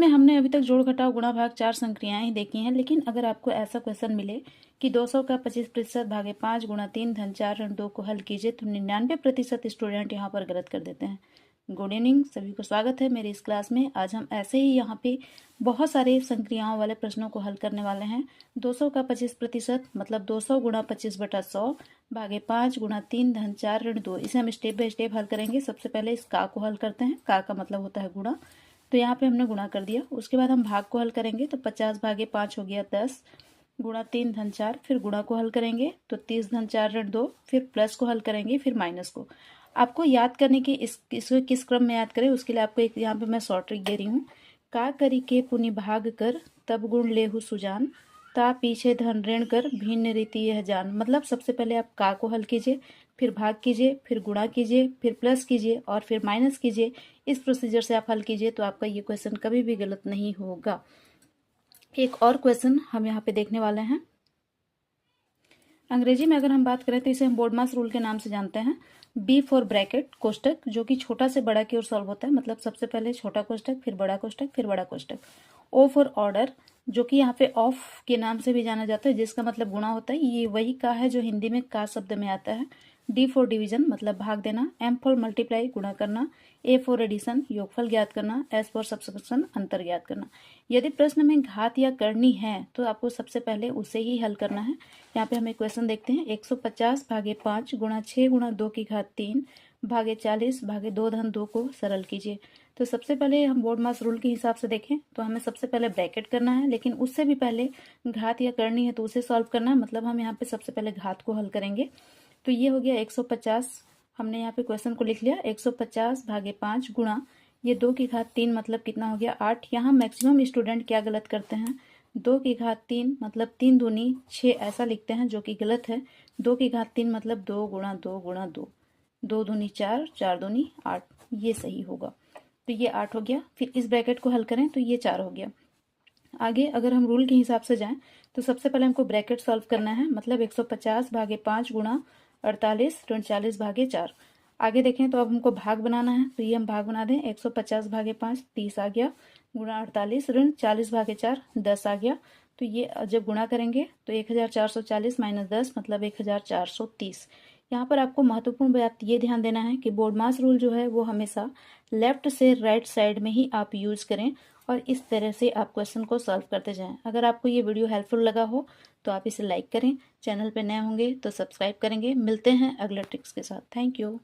इसमें हमने अभी तक जोड़ घटाव गुणा भाग 4 संक्रियाएं ही देखी हैं, लेकिन अगर आपको ऐसा क्वेश्चन मिले कि 200 का 25% भागे 5 गुणा 3 धन 4 ऋण 2 को हल कीजिए, तो 99% स्टूडेंट यहाँ पर गलत कर देते हैं। गुड इवनिंग, सभी को स्वागत है मेरी इस क्लास में। आज हम ऐसे ही यहाँ पे बहुत सारे संक्रियाओं वाले प्रश्नों को हल करने वाले हैं। 200 का 25% मतलब 200 गुणा 25/100 भागे 5 गुणा 3 धन 4 ऋण 2। इसे हम स्टेप बाय स्टेप हल करेंगे। सबसे पहले इस का को हल करते हैं। का मतलब होता है गुणा, तो यहाँ पे हमने गुणा कर दिया। उसके बाद हम भाग को हल करेंगे, तो 50 भागे 5 हो गया 10 गुणा 3 धन 4। फिर गुणा को हल करेंगे तो 30 धन 4 ऋण 2। फिर प्लस को हल करेंगे, फिर माइनस को। आपको याद करने की इसको किस क्रम में याद करें, उसके लिए आपको एक यहाँ पे मैं शॉर्ट ट्रिक दे रही हूँ। का करी के पुनि भाग कर तब गुण लेहु सुजान, ता पीछे धन ऋण कर भिन्न रीति यह जान। मतलब सबसे पहले आप का को हल कीजिए, फिर भाग कीजिए, फिर गुणा कीजिए, फिर प्लस कीजिए और फिर माइनस कीजिए। इस प्रोसीजर से आप हल कीजिए तो आपका ये क्वेश्चन कभी भी गलत नहीं होगा। एक और क्वेश्चन हम यहाँ पे देखने वाले हैं। अंग्रेजी में अगर हम बात करें तो इसे हम बोर्डमास रूल के नाम से जानते हैं। बी फॉर ब्रैकेट कोष्टक, जो कि छोटा से बड़ा की ओर सॉल्व होता है। मतलब सबसे पहले छोटा कोष्टक, फिर बड़ा कोष्टक, फिर बड़ा कोष्टक। ओ फॉर ऑर्डर, जो कि यहाँ पे ऑफ के नाम से भी जाना जाता है, जिसका मतलब गुणा होता है। ये वही का है जो हिंदी में का शब्द में आता है। डी फॉर डिवीजन, मतलब भाग देना। एम फॉर मल्टीप्लाई, गुणा करना। ए फॉर एडिशन, योगफल ज्ञात करना। एस फॉर सब्सट्रैक्शन, अंतर ज्ञात करना। यदि प्रश्न में घात या करनी है तो आपको सबसे पहले उसे ही हल करना है। यहाँ पे हम एक क्वेश्चन देखते हैं। 150 भागे 5 गुणा 6 गुणा 2 की घात 3 भागे 40 भागे 2 धन 2 को सरल कीजिए। तो सबसे पहले हम बोर्डमास रूल के हिसाब से देखें तो हमें सबसे पहले ब्रैकेट करना है, लेकिन उससे भी पहले घात या करनी है तो उसे सॉल्व करना है। मतलब हम यहाँ पे सबसे पहले घात को हल करेंगे। तो ये हो गया 150, हमने यहाँ पे क्वेश्चन को लिख लिया। 150 भागे 5 गुणा ये 2 की घात 3 मतलब कितना हो गया 8। यहाँ मैक्सिमम स्टूडेंट क्या गलत करते हैं, 2 की घात 3 मतलब 3 दूनी 6 ऐसा लिखते हैं, जो कि गलत है। 2 की घात 3 मतलब 2 गुणा 2 गुणा 2, 2 दूनी 4, 4 दूनी 8, ये सही होगा। तो ये 8 हो गया। फिर इस ब्रैकेट को हल करें तो ये 4 हो गया। आगे अगर हम रूल के हिसाब से जाएं तो सबसे पहले हमको ब्रैकेट सॉल्व करना है। मतलब 150 भागे 5 गुणा 48 ऋण 40 भागे 4। आगे देखें तो अब हमको भाग बनाना है, तो ये हम भाग बना दें। 150 भागे 5 30 आ गया, गुणा 48 ऋण 40 भागे 4 10 आ गया। तो ये जब गुणा करेंगे तो 1440 माइनस 10 मतलब 1430। यहाँ पर आपको महत्वपूर्ण बात ये ध्यान देना है कि बोर्डमास रूल जो है वो हमेशा लेफ्ट से राइट साइड में ही आप यूज करें और इस तरह से आप क्वेश्चन को सॉल्व करते जाएं। अगर आपको ये वीडियो हेल्पफुल लगा हो तो आप इसे लाइक करें। चैनल पे नए होंगे तो सब्सक्राइब करेंगे। मिलते हैं अगले ट्रिक्स के साथ। Thank you.